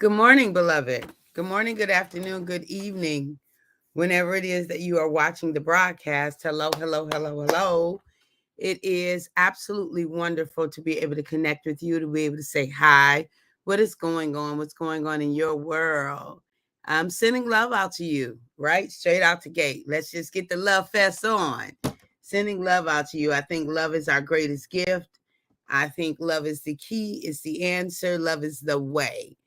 Good morning, beloved. Good morning, good afternoon, good evening. Whenever it is that you are watching the broadcast, hello, hello, hello, hello. It is absolutely wonderful to be able to connect with you, to be able to say hi. What is going on? What's going on in your world? I'm sending love out to you, right? Straight out the gate. Let's just get the love fest on. Sending love out to you. I think love is our greatest gift. I think love is the key, it's the answer. Love is the way.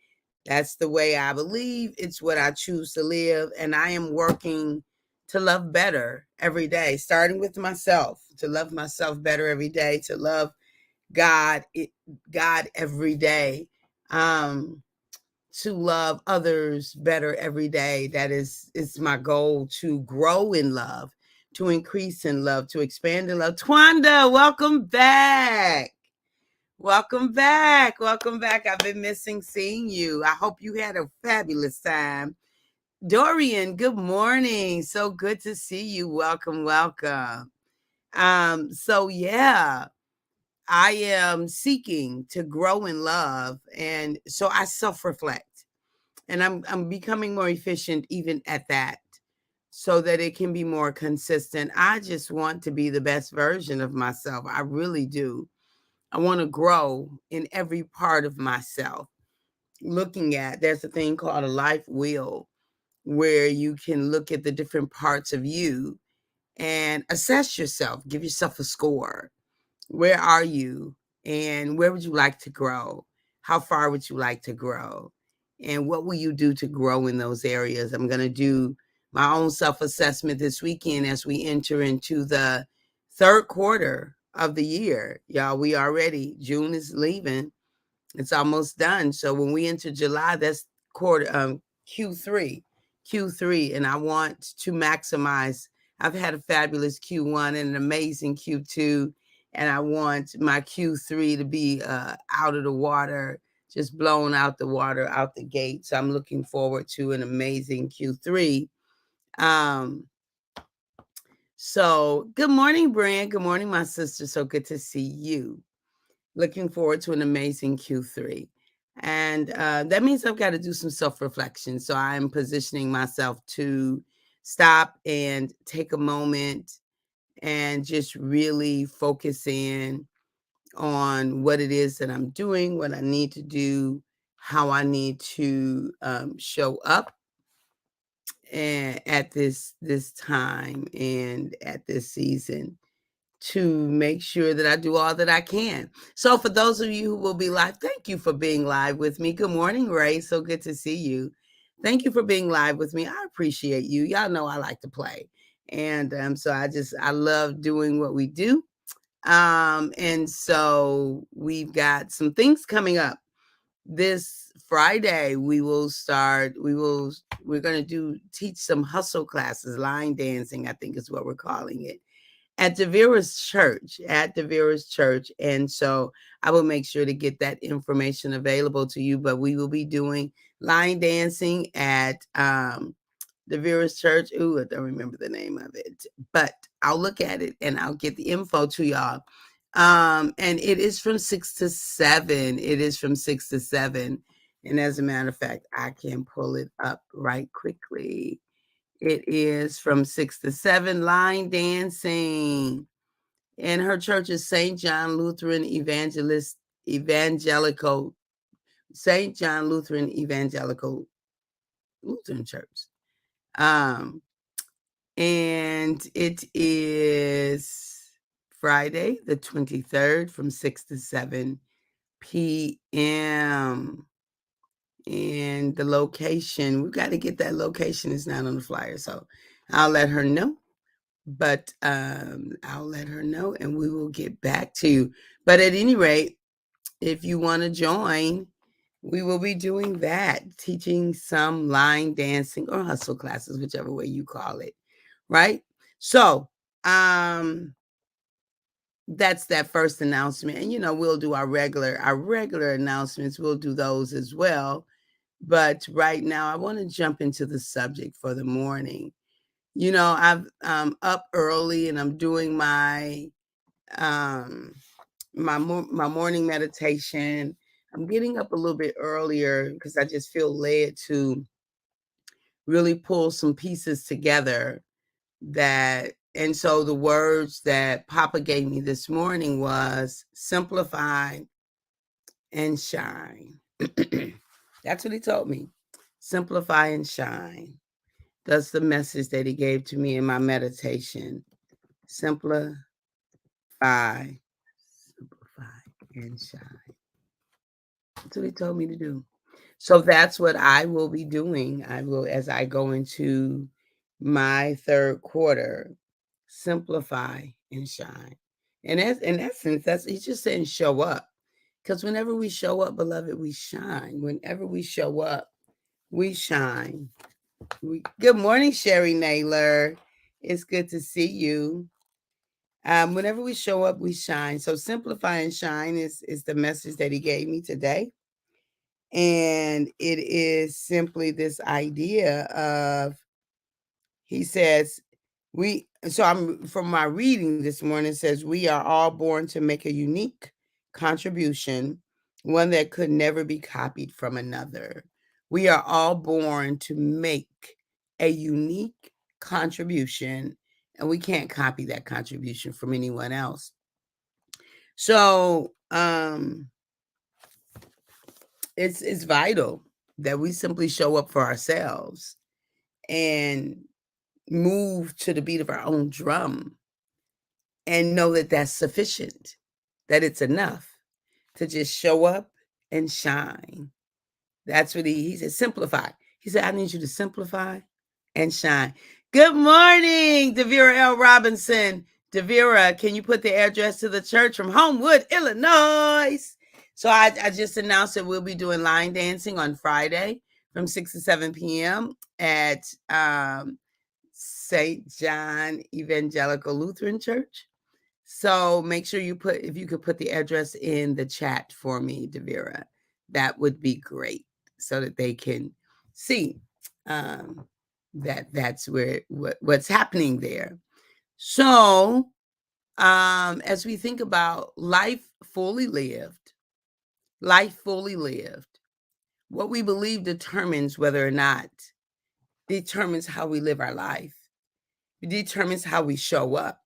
That's the way I believe. It's what I choose to live. And I am working to love better every day, starting with myself, to love myself better every day, to love God, God every day, to love others better every day. That is my goal, to grow in love, to increase in love, to expand in love. Twanda, welcome back. Welcome back. Welcome back. I've been missing seeing you. I hope you had a fabulous time. Dorian, good morning. So good to see you. Welcome, welcome. So yeah, I am seeking to grow in love, and so I self-reflect, and I'm becoming more efficient even at that, so that it can be more consistent. I just want to be the best version of myself. I really do. I want to grow in every part of myself. There's a thing called a life wheel, where you can look at the different parts of you and assess yourself, give yourself a score. Where are you? And where would you like to grow? How far would you like to grow? And what will you do to grow in those areas? I'm going to do my own self assessment this weekend as we enter into the third quarter of the year. Y'all, June is leaving. It's almost done. So when we enter July, that's Q3, Q3, and I want to maximize. I've had a fabulous Q1 and an amazing Q2, and I want my Q3 to be out of the water, just blown out the water, out the gate. So I'm looking forward to an amazing Q3. Um, so good morning, Brand. Good morning, my sister. So good to see you. Looking forward to an amazing Q3. And that means I've got to do some self reflection. So I'm positioning myself to stop and take a moment and just really focus in on what it is that I'm doing, what I need to do, how I need to show up and at this time and at this season, to make sure that I do all that I can. So for those of you who will be live, thank you for being live with me. Good morning, Ray. So good to see you. Thank you for being live with me. I appreciate you. Y'all know I like to play. And so I love doing what we do. And so we've got some things coming up. This Friday we're going to teach some hustle classes, line dancing, I think is what we're calling it, at DeVera's Church. And so I will make sure to get that information available to you. But we will be doing line dancing at DeVera's Church. Ooh, I don't remember the name of it, but I'll look at it and I'll get the info to y'all. And it is from 6 to 7. It is from 6 to 7. And as a matter of fact, I can pull it up right quickly. It is from 6 to 7, line dancing. And her church is St. John Lutheran Evangelical, St. John Lutheran Evangelical Lutheran Church. And it is Friday, the 23rd, from 6 to 7 p.m. And the location, we've got to get that location. It's not on the flyer. So I'll let her know. But I'll let her know and we will get back to you. But at any rate, if you want to join, we will be doing that, teaching some line dancing or hustle classes, whichever way you call it, right? So that's that first announcement. And we'll do our regular announcements. We'll do those as well. But right now I want to jump into the subject for the morning. I've up early and I'm doing my my morning meditation. I'm getting up a little bit earlier because I just feel led to really pull some pieces together that and so the words that Papa gave me this morning was simplify and shine. That's what he told me. Simplify and shine. That's the message that he gave to me in my meditation. Simplify, simplify, and shine. That's what he told me to do. So that's what I will be doing. I will, as I go into my third quarter, simplify and shine. And as in essence, that's he's just saying show up. Because whenever we show up, beloved, we shine. Whenever we show up, we shine. Good morning, Sherry Naylor. It's good to see you. Whenever we show up, we shine. So simplify and shine is the message that he gave me today. And it is simply this idea of, he says, I'm from my reading this morning, it says, we are all born to make a unique contribution, one that could never be copied from another. We are all born to make a unique contribution, and we can't copy that contribution from anyone else. So, it's vital that we simply show up for ourselves and move to the beat of our own drum and know that that's sufficient, that it's enough to just show up and shine. That's what he said, simplify. He said, I need you to simplify and shine. Good morning, Devira L. Robinson. Devira, can you put the address to the church from Homewood, Illinois? So I just announced that we'll be doing line dancing on Friday from 6 to 7 p.m. at St. John Evangelical Lutheran Church. So make sure if you could put the address in the chat for me, Devira, that would be great so that they can see that's what's happening there. So as we think about life fully lived, what we believe determines how we live our life. It determines how we show up,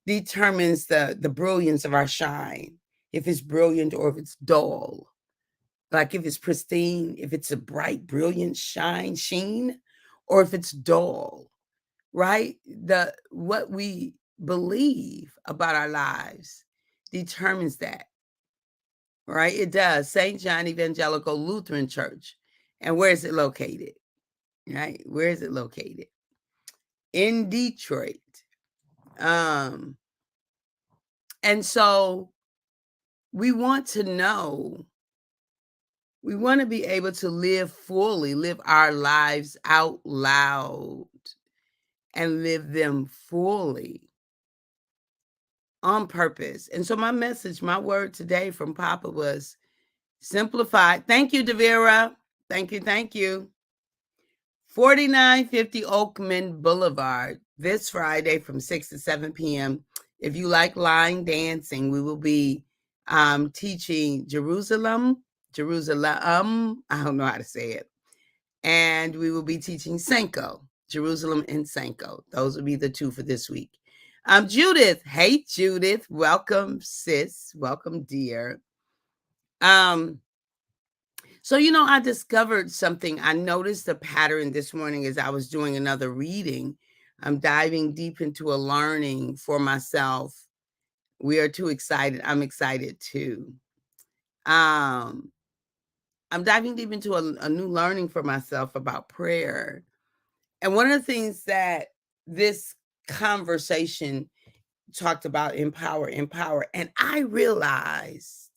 determines the brilliance of our shine, if it's brilliant or if it's dull. Like if it's pristine, if it's a bright, brilliant sheen, or if it's dull, right? What we believe about our lives determines that, right? It does. St. John Evangelical Lutheran Church. And where is it located? Right? Where is it located? In Detroit. And so we want to be able to live fully, live our lives out loud and live them fully on purpose. And so my word today from Papa was simplify. Thank you, Devira. Thank you. 4950 Oakman Boulevard, this Friday from 6 to 7 p.m. If you like line dancing, we will be teaching Jerusalem. I don't know how to say it. And we will be teaching Senko, Jerusalem and Senko. Those will be the two for this week. Judith. Hey, Judith. Welcome, sis. Welcome, dear. So, I discovered something. I noticed a pattern this morning as I was doing another reading. I'm diving deep into a learning for myself. We are too excited. I'm excited too. I'm diving deep into a new learning for myself about prayer. And one of the things that this conversation talked about, empower. And I realized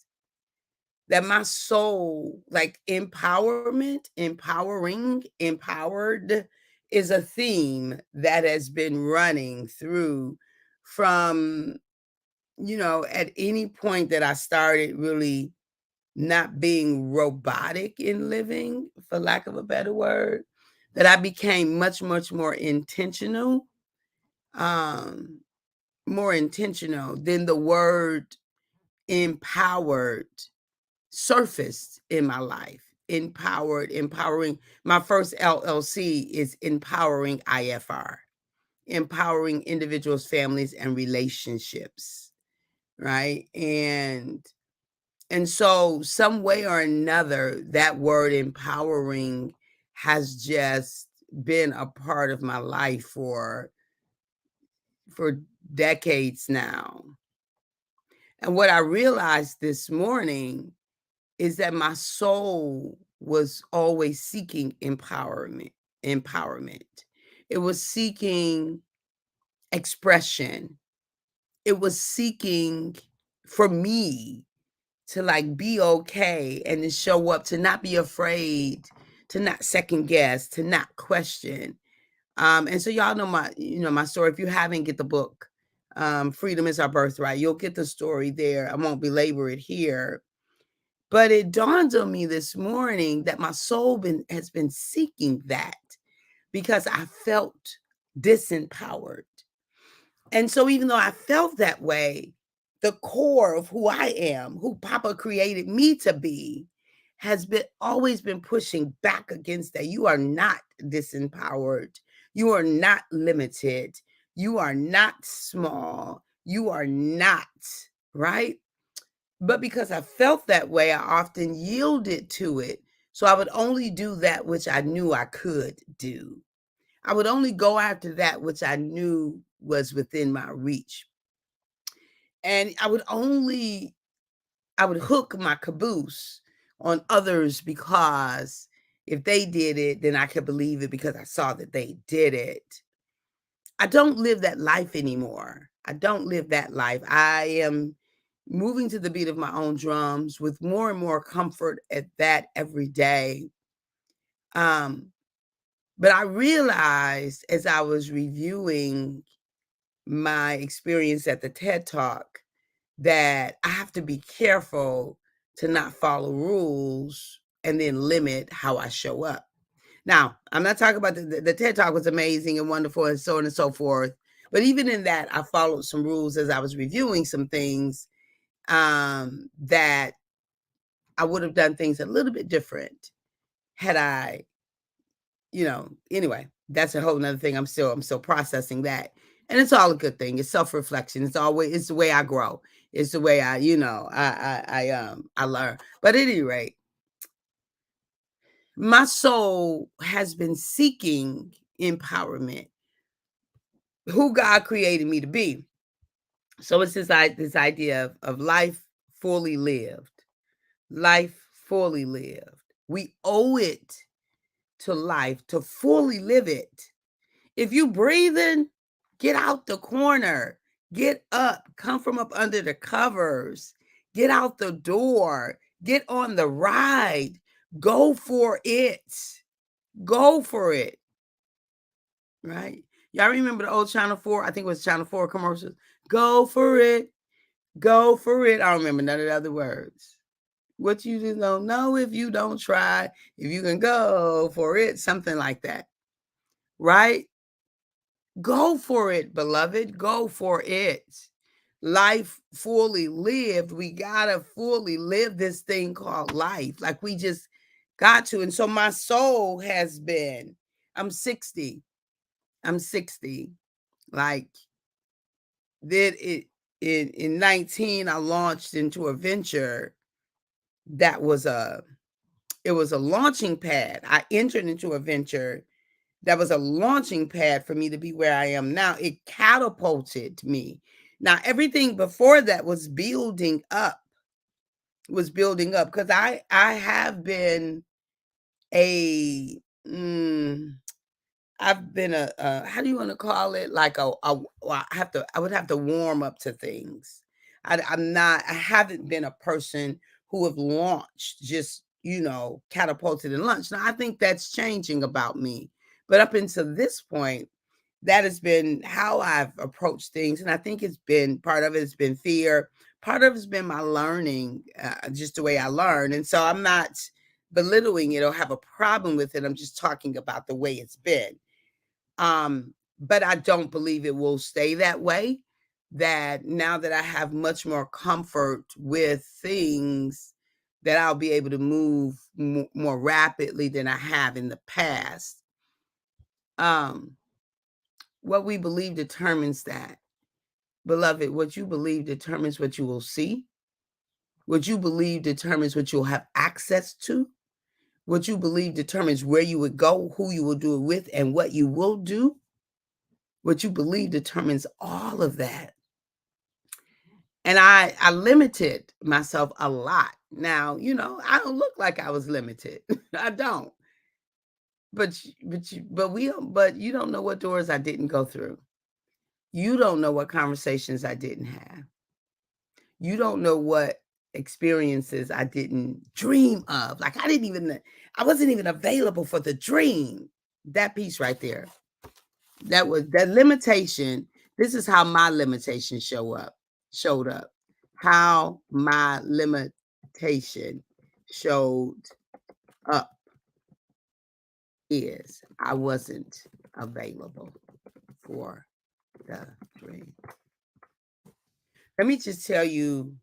that my soul, like empowerment, empowering, empowered, is a theme that has been running through from, at any point that I started really not being robotic in living, for lack of a better word, that I became much, much more intentional, than the word empowered surfaced in my life. Empowering. My first LLC is Empowering IFR, empowering individuals, families, and relationships, right? And so some way or another, that word empowering has just been a part of my life for decades now. And what I realized this morning is that my soul was always seeking empowerment. It was seeking expression. It was seeking for me to like be okay and to show up, to not be afraid, to not second guess, to not question. And so y'all know my story. If you haven't, get the book. Freedom is Our Birthright. You'll get the story there. I won't belabor it here. But it dawned on me this morning that my soul has been seeking that because I felt disempowered. And so even though I felt that way, the core of who I am, who Papa created me to be, has always been pushing back against that. You are not disempowered. You are not limited. You are not small. You are not, right? But because I felt that way, I often yielded to it. So I would only do that which I knew I could do. I would only go after that which I knew was within my reach. And I would hook my caboose on others because if they did it, then I could believe it because I saw that they did it. I don't live that life anymore. I don't live that life. I am moving to the beat of my own drums with more and more comfort at that every day. But I realized as I was reviewing my experience at the TED Talk that I have to be careful to not follow rules and then limit how I show up. Now, I'm not talking about the TED Talk was amazing and wonderful and so on and so forth. But even in that, I followed some rules as I was reviewing some things that I would have done things a little bit different had I, anyway, that's a whole nother thing. I'm still processing that. And it's all a good thing. It's self-reflection. It's the way I grow. It's the way I learn. But at any rate, my soul has been seeking empowerment, who God created me to be. So it's this idea of life fully lived. Life fully lived. We owe it to life to fully live it. If you breathing, get out the corner, get up, come from up under the covers, get out the door, get on the ride, go for it. Go for it. Right? Y'all remember the old Channel 4? I think it was Channel 4 commercials. Go for it. Go for it. I don't remember none of the other words. What you just don't know if you don't try, if you can go for it, something like that. Right? Go for it, beloved. Go for it. Life fully lived. We gotta fully live this thing called life. Like we just got to. And so my soul has been, I'm 60. Like did it in 19, I launched into a venture that was a launching pad. I entered into a venture that was a launching pad for me to be where I am now. It catapulted me. Now, everything before that was building up because I have been I've been a how do you want to call it? Like well, I would have to warm up to things. I haven't been a person who have launched just, catapulted and launched. Now I think that's changing about me. But up until this point, that has been how I've approached things. And I think part of it has been fear. Part of it's been my learning, just the way I learn. And so I'm not belittling it or have a problem with it. I'm just talking about the way it's been. But I don't believe it will stay that way. That now that I have much more comfort with things, that I'll be able to move more rapidly than I have in the past. What we believe determines that. Beloved, what you believe determines what you will see. What you believe determines what you'll have access to. What you believe determines where you would go, who you will do it with, and what you will do. What you believe determines all of that. And I limited myself a lot. Now, I don't look like I was limited. I don't. But you don't know what doors I didn't go through. You don't know what conversations I didn't have. You don't know what experiences I didn't dream of. Like I wasn't even available for the dream. That piece right there. That was that limitation. This is how my limitation showed up. How my limitation showed up is I wasn't available for the dream. Let me tell you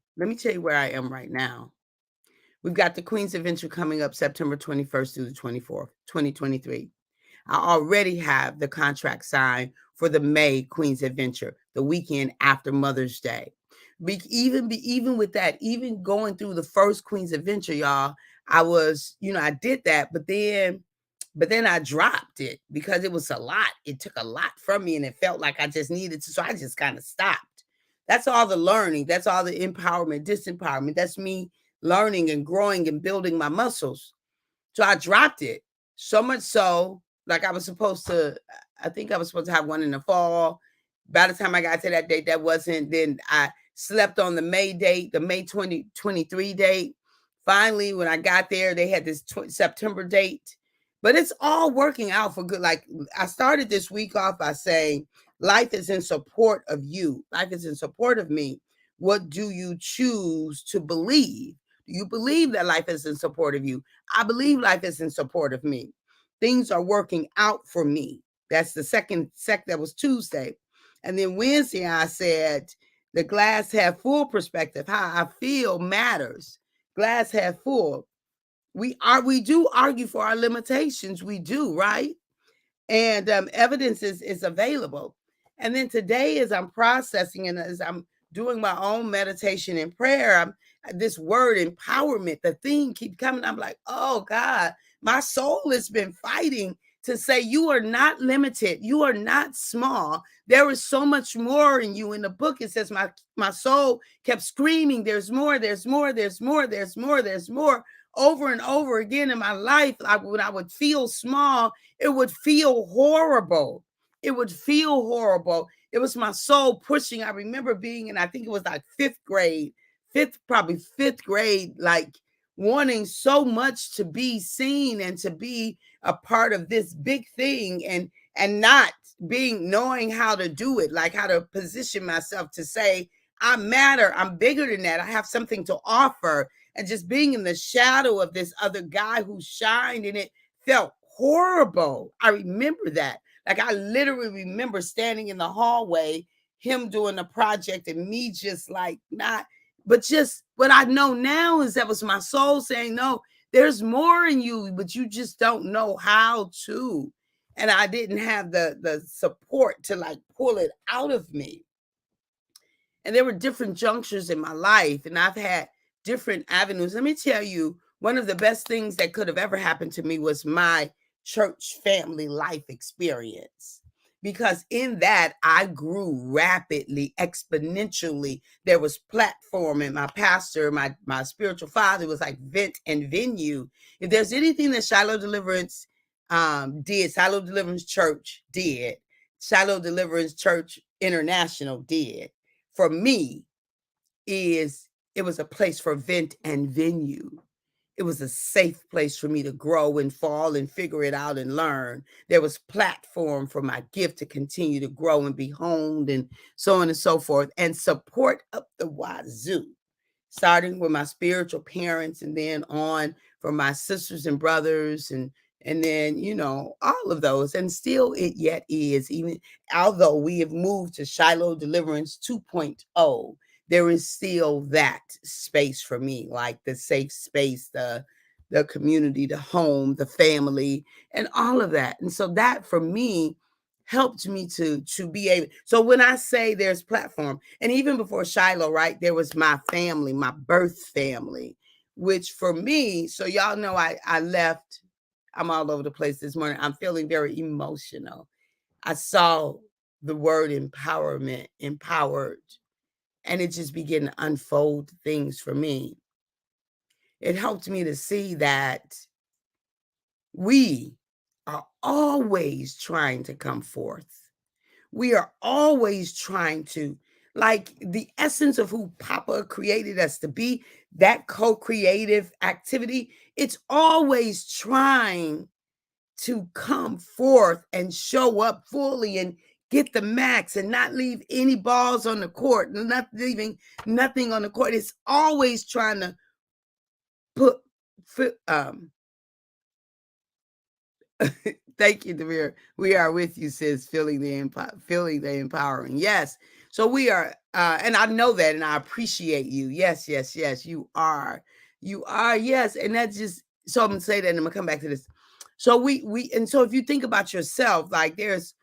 where I am right now. We've got the Queen's Adventure coming up September 21st through the 24th, 2023. I already have the contract signed for the May Queen's Adventure, the weekend after Mother's Day. Even with that, even going through the first Queen's Adventure, y'all, I was, I did that, but then I dropped it because it was a lot. It took a lot from me and it felt like I just needed to. So I just kind of stopped. That's all the learning. That's all the empowerment, disempowerment. That's me learning and growing and building my muscles. So I dropped it. So much so, like I think I was supposed to have one in the fall. By the time I got to that date, that wasn't. Then I slept on the May date, the May 2023 date. Finally, when I got there, they had this September date. But it's all working out for good. Like I started this week off by saying, life is in support of you. Life is in support of me. What do you choose to believe? Do you believe that life is in support of you? I believe life is in support of me. Things are working out for me. That's the that was Tuesday. And then Wednesday, I said, the glass half full perspective. How I feel matters. Glass half full. We do argue for our limitations. We do, right? And evidence is available. And then today, as I'm processing and as I'm doing my own meditation and prayer, this word empowerment, the theme keep coming. I'm like, oh God, my soul has been fighting to say you are not limited. You are not small. There is so much more in you. In the book, it says my soul kept screaming, there's more, there's more, there's more, there's more, there's more. Over and over again in my life, when I would feel small, it would feel horrible. It would feel horrible. It was my soul pushing. I remember being in, I think it was like probably fifth grade, like wanting so much to be seen and to be a part of this big thing and not knowing how to do it, like how to position myself to say, I matter. I'm bigger than that. I have something to offer. And just being in the shadow of this other guy who shined in it felt horrible. I remember that. Like I literally remember standing in the hallway, him doing a project and me just like not, but just what I know now is that was my soul saying, no, there's more in you, but you just don't know how to. And I didn't have the support to like pull it out of me. And there were different junctures in my life, and I've had different avenues. Let me tell you, one of the best things that could have ever happened to me was my church family life experience. Because in that, I grew rapidly, exponentially. There was platform, and my pastor, my spiritual father was like vent and venue. If there's anything that Shiloh Deliverance did, Shiloh Deliverance Church did, Shiloh Deliverance Church International did, for me, it was a place for vent and venue. It was a safe place for me to grow and fall and figure it out and learn. There was platform for my gift to continue to grow and be honed and so on and so forth, and support up the wazoo, starting with my spiritual parents and then on from my sisters and brothers and then, all of those. And still it yet is, even although we have moved to Shiloh Deliverance 2.0, there is still that space for me, like the safe space, the community, the home, the family, and all of that. And so that for me helped me to be able. So when I say there's platform, and even before Shiloh, right, there was my family, my birth family, which for me, so y'all know I left. I'm all over the place this morning. I'm feeling very emotional. I saw the word empowerment, empowered, and it just began to unfold things for me. It helped me to see that we are always trying to come forth. We are always trying to, like, the essence of who Papa created us to be, that co-creative activity, it's always trying to come forth and show up fully and get the max and not leave any balls on the court, not leaving nothing on the court. It's always trying to put thank you, Demir. We are with you, sis. Feeling the empowering. Yes. So we are, and I know that, and I appreciate you. Yes, yes, yes. You are. You are. Yes, and that's just. So I'm gonna say that, and I'm gonna come back to this. So and so if you think about yourself, like there's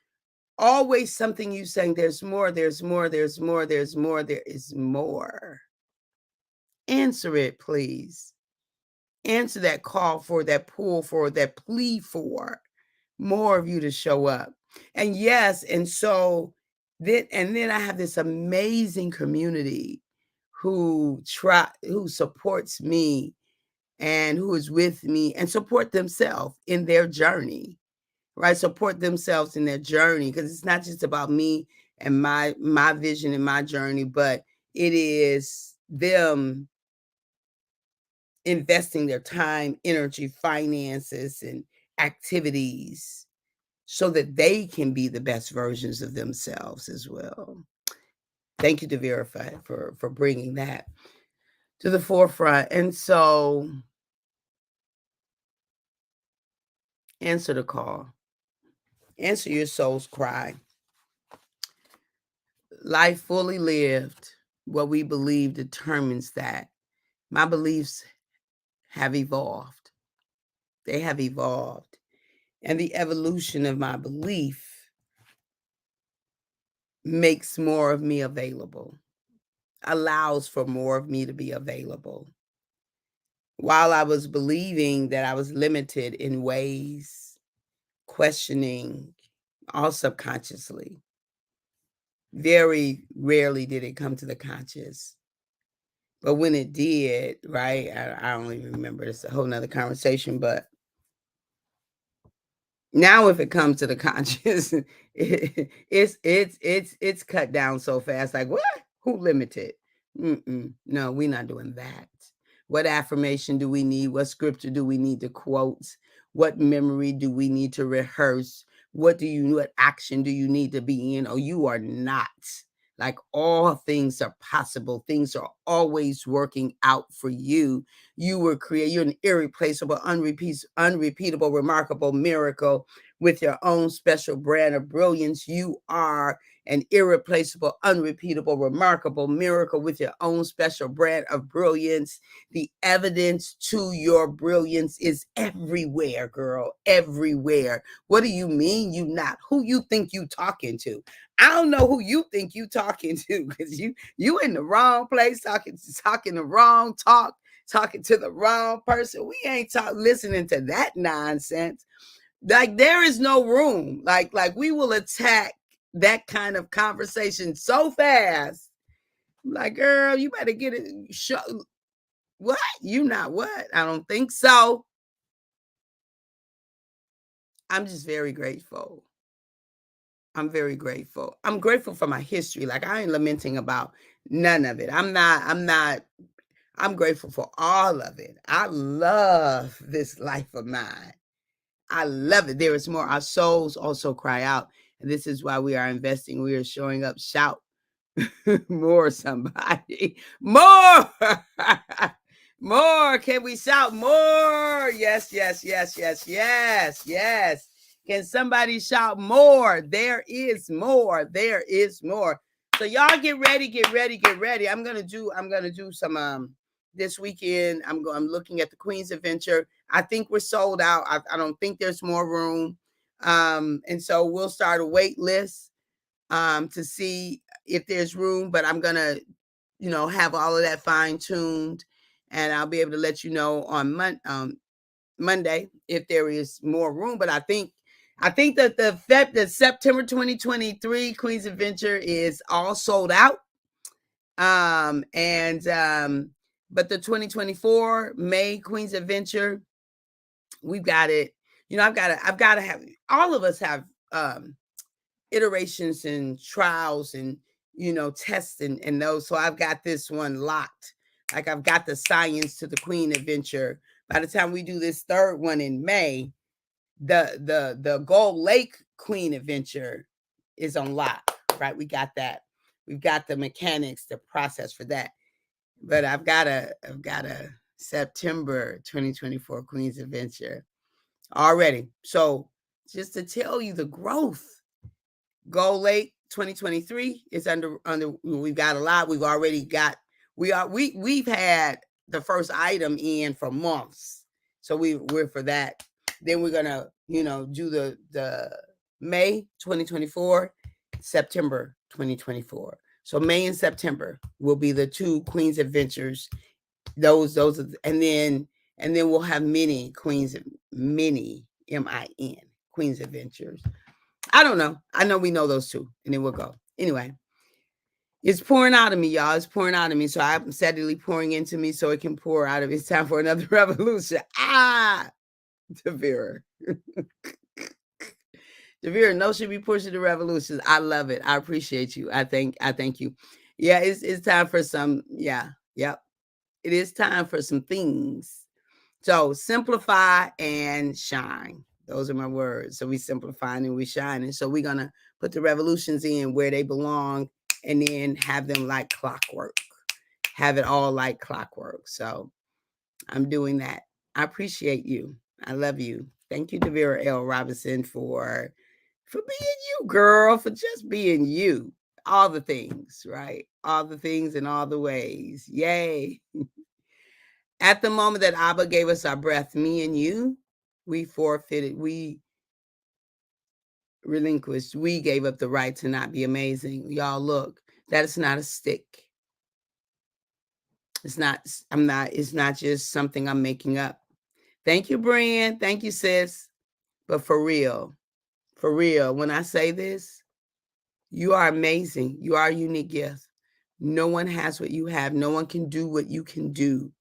always something you saying. There's more. There's more. There's more. There's more. There is more. Answer it, please. Answer that call for, that pull for, that plea for more of you to show up. And yes, and so then I have this amazing community who supports me and who is with me and support themselves in their journey, right? Support themselves in their journey, because it's not just about me and my vision and my journey, but it is them investing their time, energy, finances, and activities so that they can be the best versions of themselves as well. Thank you to Verify for bringing that to the forefront. And so answer the call. Answer your soul's cry. Life fully lived, what we believe determines that. My beliefs have evolved. They have evolved. And the evolution of my belief makes more of me available, allows for more of me to be available. While I was believing that I was limited in ways, questioning, all subconsciously, very rarely did it come to the conscious. But when it did, right, I don't even remember. It's a whole nother conversation. But now if it comes to the conscious, it's cut down so fast. Like, what? Who limited? No, we're not doing that. What affirmation do we need? What scripture do we need to quote? What memory do we need to rehearse? What action do you need to be in? Or you are not. Like, all things are possible. Things are always working out for you. You were created. You're an irreplaceable, unrepeatable, remarkable miracle with your own special brand of brilliance. You are an irreplaceable, unrepeatable, remarkable miracle with your own special brand of brilliance. The evidence to your brilliance is everywhere, girl, everywhere. What do you mean you not? Who you think you talking to? I don't know who you think you talking to, because you in the wrong place, talking the wrong talk, talking to the wrong person. We ain't listening to that nonsense. Like, there is no room. Like we will attack that kind of conversation so fast. Like, girl, you better get it. What? You not what? I don't think so. I'm just very grateful. I'm very grateful. I'm grateful for my history. Like, I ain't lamenting about none of it. I'm grateful for all of it. I love this life of mine. I love it. There is more. Our souls also cry out. And this is why we are investing. We are showing up. Shout more, somebody. More. More. Can we shout more? Yes, yes, yes, yes, yes, yes. Can somebody shout more? There is more. There is more. So y'all get ready. I'm gonna do some this weekend. I'm looking at the Queen's Adventure. I think we're sold out. I don't think there's more room. And so we'll start a wait list to see if there's room, but I'm gonna, have all of that fine tuned, and I'll be able to let you know on Monday if there is more room. But I think that the September 2023 Queen's Adventure is all sold out. But the 2024 May Queen's Adventure, we've got it. I've got to have, all of us have iterations and trials and tests and those. So I've got this one locked. Like, I've got the science to the Queen Adventure. By the time we do this third one in May, the Gold Lake Queen Adventure is on lock, right? We got that. We've got the mechanics, the process for that. But I've got a September 2024 Queen's Adventure already. So just to tell you the growth, Gold Lake 2023 is under. We've got a lot. We've already got. We've had the first item in for months, so we're for that. Then we're gonna do the May 2024, September 2024. So May and September will be the two Queen's Adventures. Those are, and then we'll have mini Queen's, mini MIN Queen's Adventures. I don't know. I know we know those two, and then we'll go. Anyway, it's pouring out of me, y'all. It's pouring out of me. So I'm steadily pouring into me so it can pour out of me. It's time for another revolution. Devera. Devera, no should be pushing the revolutions. I love it. I appreciate you. I thank you. Yeah, it's time for some. Yeah, yep. It is time for some things. So simplify and shine. Those are my words. So we simplify and we shine. And so we're going to put the revolutions in where they belong and then have them like clockwork. Have it all like clockwork. So I'm doing that. I appreciate you. I love you. Thank you, Devera L. Robinson, for being you, girl, for just being you. All the things, right? All the things in all the ways. Yay. At the moment that Abba gave us our breath, me and you, we forfeited, we relinquished, we gave up the right to not be amazing. Y'all, look, that is not a stick. It's not just something I'm making up. Thank you, Brian. Thank you, sis. But for real, when I say this, you are amazing. You are a unique gift. No one has what you have. No one can do what you can do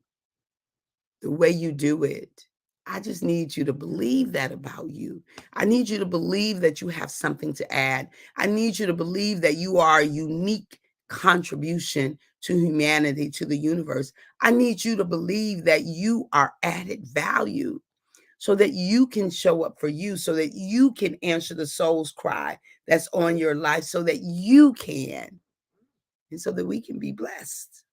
the way you do it. I just need you to believe that about you. I need you to believe that you have something to add. I need you to believe that you are a unique contribution to humanity, to the universe. I need you to believe that you are added value so that you can show up for you, so that you can answer the soul's cry that's on your life, so that you can, and so that we can be blessed.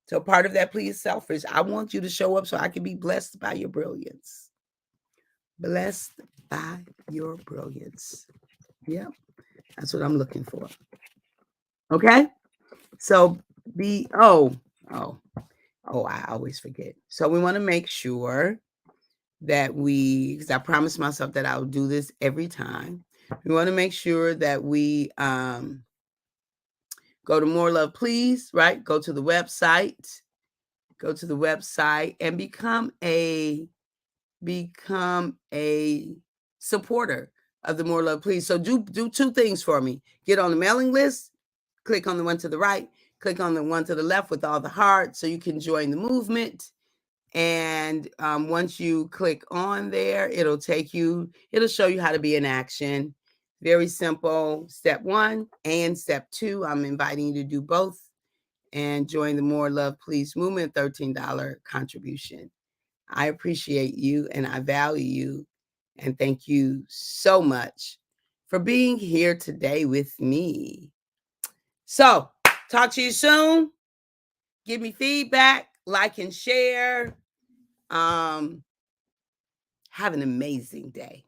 So part of that plea is selfish. I want you to show up so I can be blessed by your brilliance. Blessed by your brilliance. Yeah, that's what I'm looking for. Okay? So I always forget. So we want to make sure that because I promised myself that I would do this every time. We want to make sure that we go to More Love Please, right? Go to the website and become a supporter of the More Love Please. So do two things for me. Get on the mailing list, click on the one to the right, click on the one to the left with all the hearts so you can join the movement. And once you click on there, it'll show you how to be in action. Very simple. Step 1 and step 2. I'm inviting you to do both and join the More Love Please movement, $13 contribution. I appreciate you and I value you. And thank you so much for being here today with me. So, talk to you soon. Give me feedback, like and share. Have an amazing day.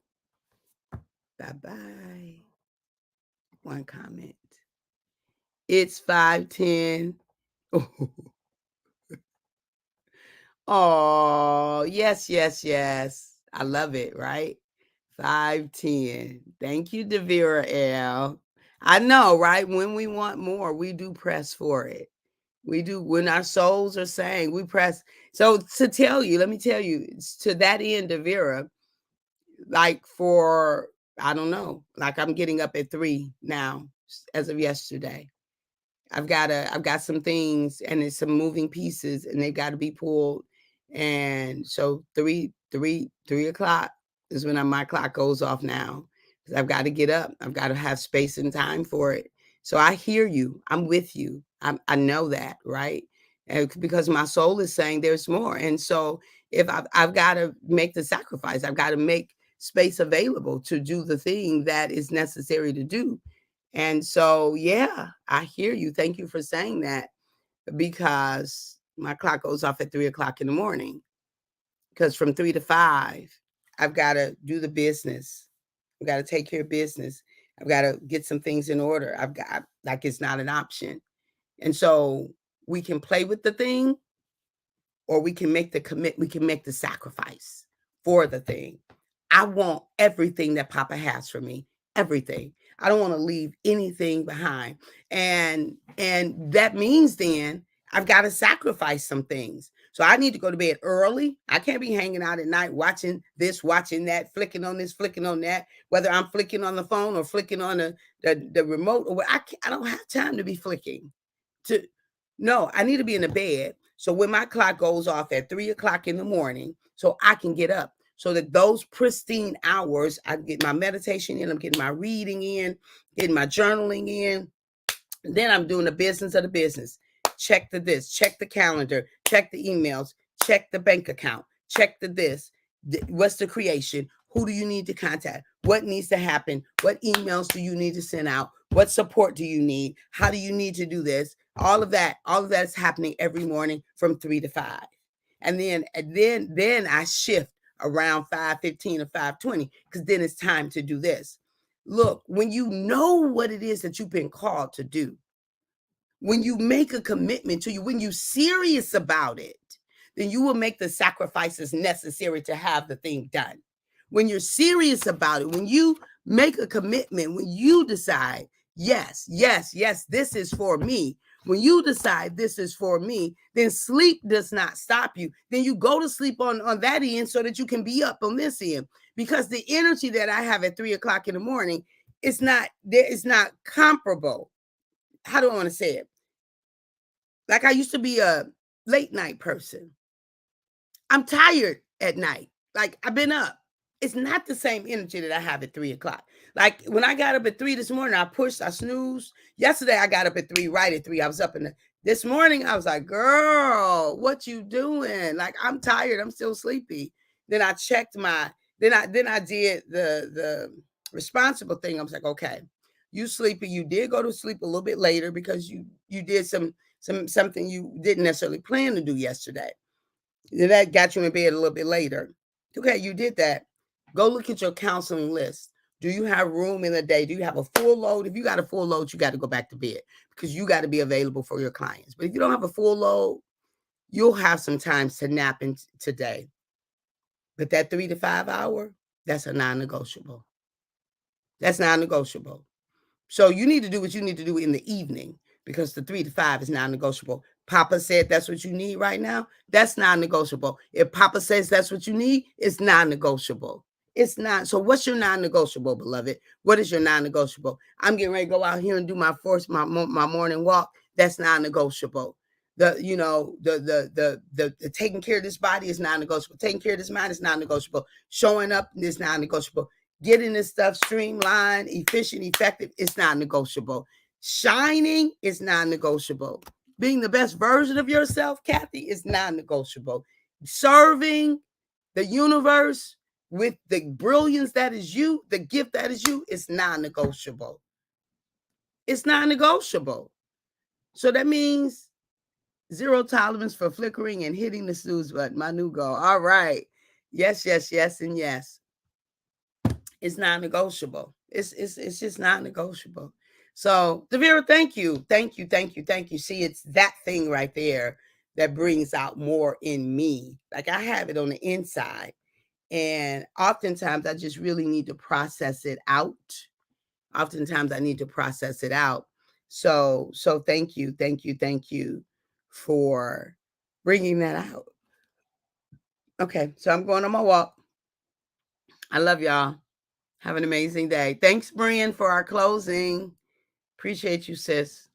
Bye-bye. One comment. It's 5:10. Oh, yes, yes, yes. I love it, right? 5:10. Thank you, Devira L. I know, right? When we want more, we do press for it. We do when our souls are saying we press. So to tell you, let me tell you, to that end, Devira, like for I don't know, like I'm getting up at 3 now as of yesterday. I've got some things and it's some moving pieces and they got to be pulled. And so 3 o'clock is when my clock goes off now. 'Cause I've got to get up. I've got to have space and time for it. So I hear you. I'm with you. I know that, right? And because my soul is saying there's more. And so if I've got to make the sacrifice, I've got to make space available to do the thing that is necessary to do. And so, yeah, I hear you. Thank you for saying that because my clock goes off at 3 o'clock in the morning. Because from 3 to 5, I've got to do the business. I've got to take care of business. I've got to get some things in order. I've got, like, it's not an option. And so we can play with the thing or we can make the commit, we can make the sacrifice for the thing. I want everything that Papa has for me, everything. I don't want to leave anything behind. And that means then I've got to sacrifice some things. So I need to go to bed early. I can't be hanging out at night watching this, watching that, flicking on this, flicking on that, whether I'm flicking on the phone or flicking on the remote or I don't have time to be flicking. To No, I need to be in the bed. So when my clock goes off at 3 o'clock in the morning, so I can get up. So that those pristine hours, I get my meditation in, I'm getting my reading in, getting my journaling in. Then I'm doing the business of the business. Check the this, check the calendar, check the emails, check the bank account, check the this. What's the creation? Who do you need to contact? What needs to happen? What emails do you need to send out? What support do you need? How do you need to do this? All of that is happening every morning from 3 to 5. And then I shift around 5:15 or 5:20 because then it's time to do this. Look, when you know what it is that you've been called to do, when you make a commitment to you, when you're serious about it, then you will make the sacrifices necessary to have the thing done. When you're serious about it, when you make a commitment, when you decide, yes, yes, yes, this is for me. When you decide this is for me, then sleep does not stop you. Then you go to sleep on that end so that you can be up on this end. Because the energy that I have at 3 o'clock in the morning, it's not comparable. How do I want to say it? Like I used to be a late night person. I'm tired at night. Like I've been up. It's not the same energy that I have at 3 o'clock. Like when I got up at 3 this morning, I pushed, I snoozed. Yesterday I got up at 3, right at 3. I was up this morning. I was like, girl, what you doing? Like I'm tired. I'm still sleepy. Then I checked then I did the responsible thing. I was like, okay, you sleepy. You did go to sleep a little bit later because you did something you didn't necessarily plan to do yesterday. That got you in bed a little bit later. Okay, you did that. Go look at your counseling list. Do you have room in the day? Do you have a full load? If you got a full load, you got to go back to bed because you got to be available for your clients. But if you don't have a full load, you'll have some time to nap in today. But that 3 to 5 hour, that's a non-negotiable. That's non-negotiable. So you need to do what you need to do in the evening because the 3 to 5 is non-negotiable. Papa said that's what you need right now. That's non-negotiable. If Papa says that's what you need, it's non-negotiable. It's not. So what's your non-negotiable, beloved? What is your non-negotiable? I'm getting ready to go out here and do my morning walk. That's non-negotiable. The taking care of this body is non-negotiable. Taking care of this mind is non-negotiable. Showing up is non-negotiable. Getting this stuff streamlined, efficient, effective, it's non-negotiable. Shining is non-negotiable. Being the best version of yourself, Kathy, is non-negotiable. Serving the universe with the brilliance that is you, the gift that is you, is non-negotiable. It's non-negotiable. So that means zero tolerance for flickering and hitting the snooze button. My new goal. All right. Yes, yes, yes, and yes. It's non-negotiable. It's just non-negotiable. So, Devera, thank you. Thank you. Thank you. Thank you. See, it's that thing right there that brings out more in me. Like I have it on the inside. And oftentimes I just really need to process it out. Oftentimes I need to process it out. So thank you. Thank you. Thank you for bringing that out. Okay. So I'm going on my walk. I love y'all. Have an amazing day. Thanks, Brian, for our closing. Appreciate you, sis.